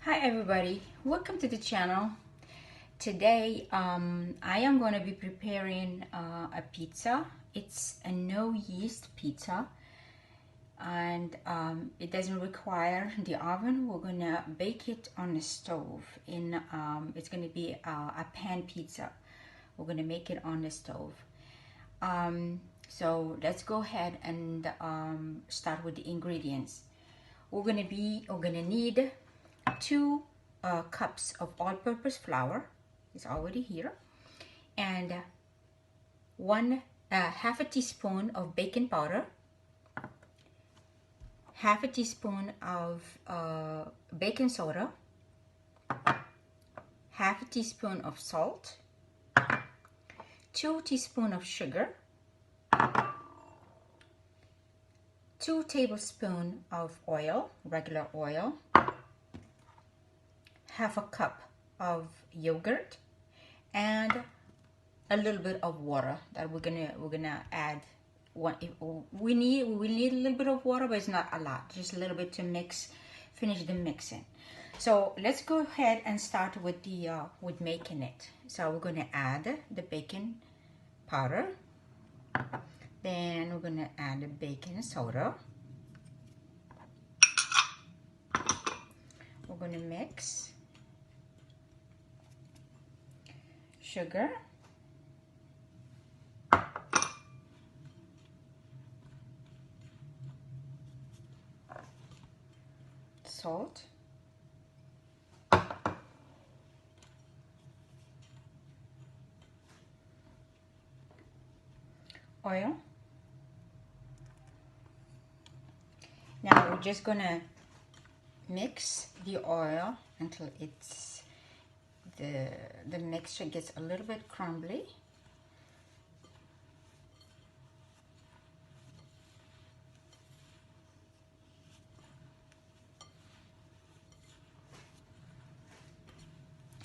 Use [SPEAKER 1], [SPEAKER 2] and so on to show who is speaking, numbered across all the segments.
[SPEAKER 1] Hi everybody, welcome to the channel. Today I am going to be preparing a pizza. It's a no yeast pizza and it doesn't require the oven. We're going to bake it on the stove. It's going to be a pan pizza. We're going to make it on the stove. So let's go ahead and start with the ingredients. We're going to need 2 cups of all-purpose flour. It's already here, and half a teaspoon of baking powder, half a teaspoon of baking soda, half a teaspoon of salt, 2 teaspoons of sugar, 2 tablespoons of oil, regular oil, half a cup of yogurt, and a little bit of water that we're gonna add. We need a little bit of water, but it's not a lot, just a little bit to finish the mixing. So let's go ahead and start with with making it. So we're gonna add the baking powder, then we're gonna add the baking soda. We're gonna mix sugar, salt, oil. Now we're just gonna mix the oil until the mixture gets a little bit crumbly.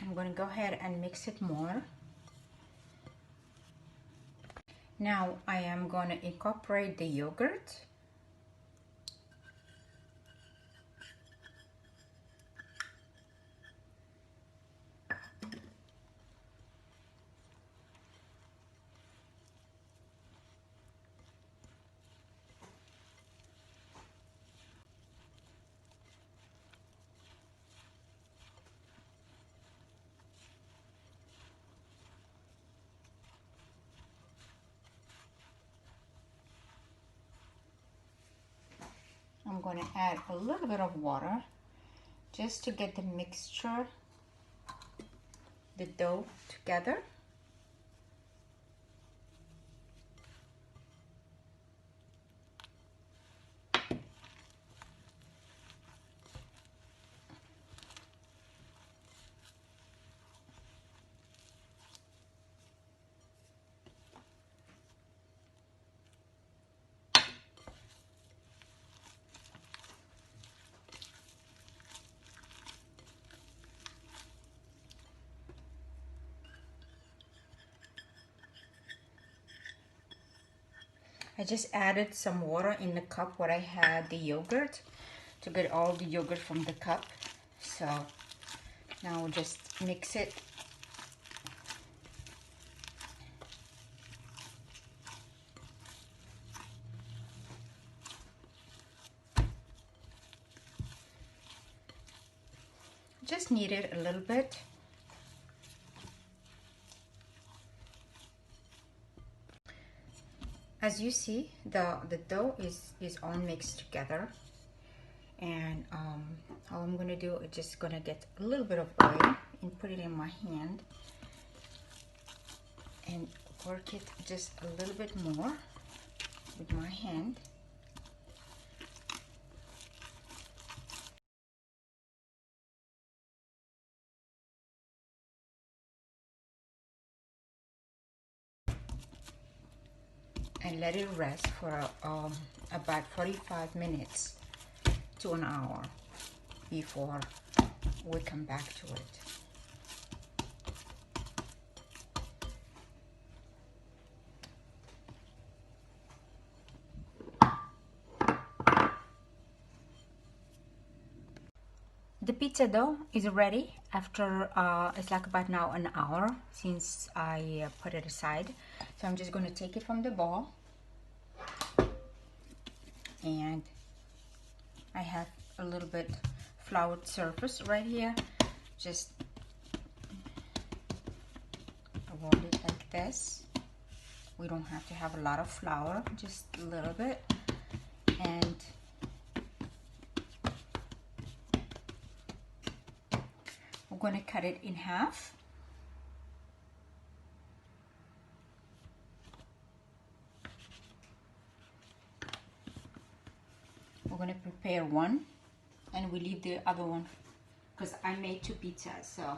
[SPEAKER 1] I'm going to go ahead and mix it more. Now I am going to incorporate the yogurt. I'm going to add a little bit of water just to get the mixture, the dough together. I just added some water in the cup where I had the yogurt to get all the yogurt from the cup. So now we'll just mix it. Just knead it a little bit. As you see, the dough is all mixed together, and all I'm gonna do is just gonna get a little bit of oil and put it in my hand and work it just a little bit more with my hand. And let it rest for about 45 minutes to an hour before we come back to it. the pizza dough is ready after it's like about now an hour since I put it aside. So I'm just going to take it from the bowl, and I have a little bit floured surface right here. Just roll it like this. We don't have to have a lot of flour, just a little bit. And we're going to cut it in half. We're going to prepare one, and we leave the other one because I made 2 pizzas. So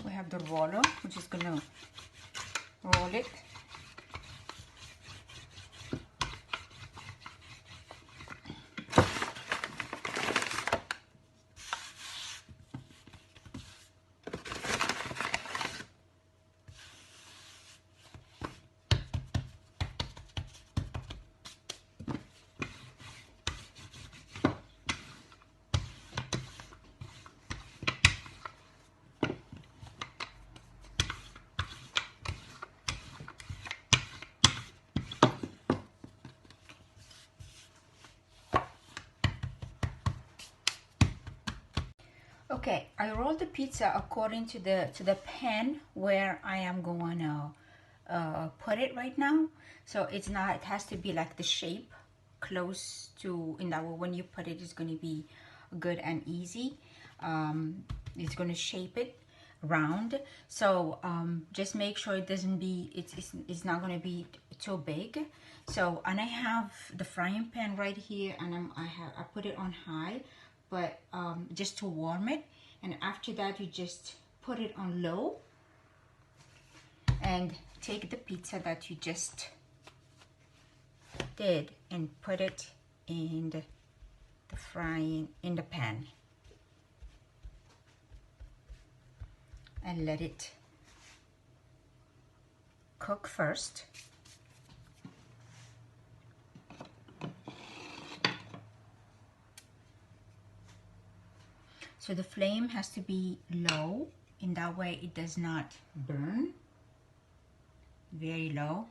[SPEAKER 1] we have the roller. We're just going to roll it. Okay, I rolled the pizza according to the pan where I am going to put it right now. So it's not, it has to be like the shape close to, in that way when you put it, it's going to be good and easy. It's going to shape it round. So just make sure it doesn't be, it's not going to be too big. So, and I have the frying pan right here, and I put it on high, but just to warm it. And after that, you just put it on low and take the pizza that you just did and put it in the frying, in the pan, and let it cook first. So the flame has to be low, in that way it does not burn. Very low.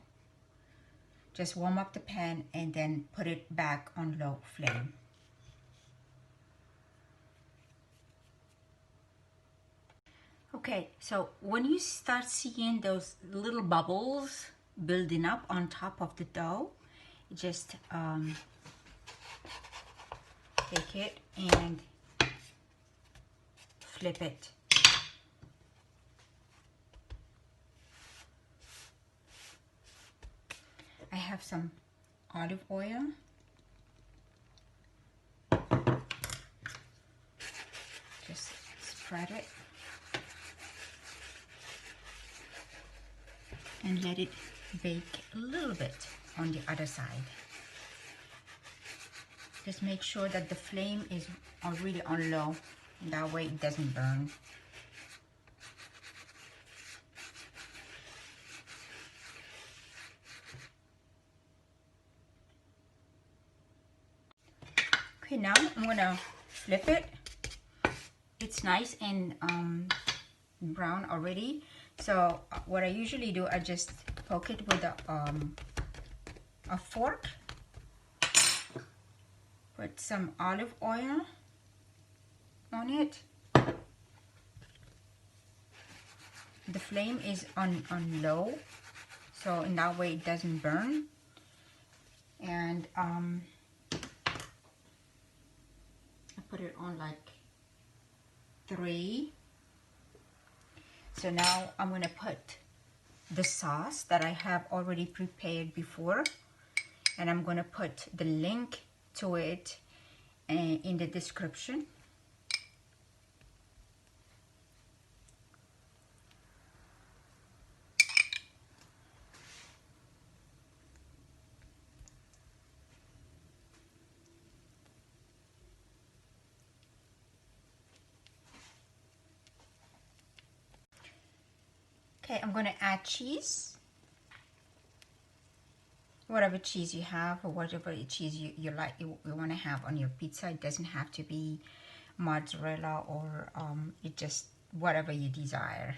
[SPEAKER 1] Just warm up the pan and then put it back on low flame. Okay, so when you start seeing those little bubbles building up on top of the dough, just take it and flip it. I have some olive oil. Just spread it and let it bake a little bit on the other side. Just make sure that the flame is really on low. That way it doesn't burn. Okay, now I'm gonna flip it. It's nice and brown already. So what I usually do, I just poke it with a fork. Put some olive oil on it. The flame is on low, so in that way it doesn't burn. And I put it on like 3. So now I'm gonna put the sauce that I have already prepared before, and I'm gonna put the link to it in the description. Okay, I'm gonna add cheese. Whatever cheese you have, or whatever cheese you like, you want to have on your pizza. It doesn't have to be mozzarella, or it just whatever you desire.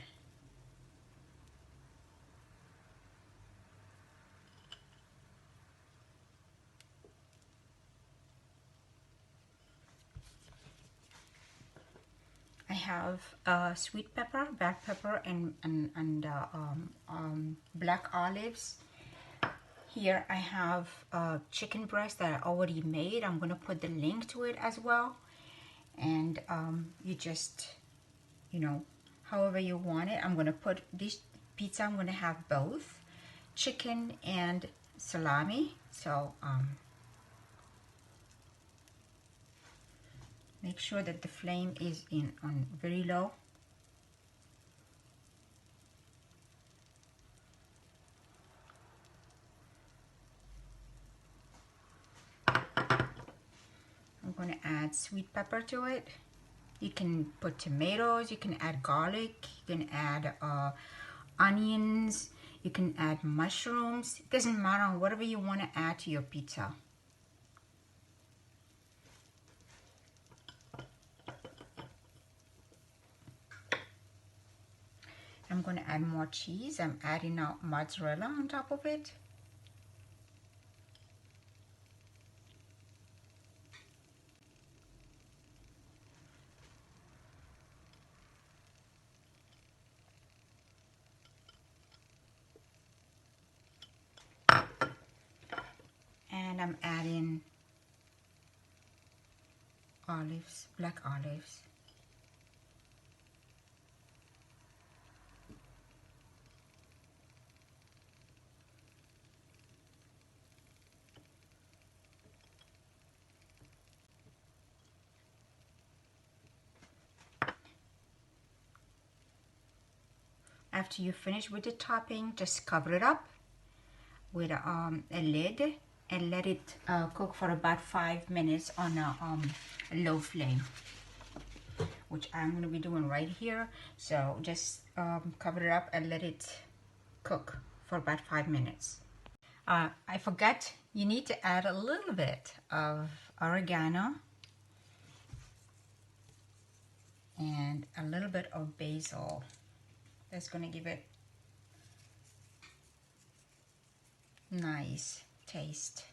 [SPEAKER 1] I have sweet pepper, black pepper, and black olives. Here I have chicken breast that I already made. I'm gonna put the link to it as well. And you just, you know, however you want it. I'm gonna put this pizza, I'm gonna have both chicken and salami. So make sure that the flame is on very low. I'm gonna add sweet pepper to it. You can put tomatoes, you can add garlic, you can add onions, you can add mushrooms. It doesn't matter, whatever you want to add to your pizza. I'm going to add more cheese. I'm adding now mozzarella on top of it. And I'm adding olives, black olives. After you finish with the topping, just cover it up with a lid and let it cook for about 5 minutes on a low flame, which I'm going to be doing right here. So just cover it up and let it cook for about 5 minutes. I forgot, you need to add a little bit of oregano and a little bit of basil. That's going to give it nice taste.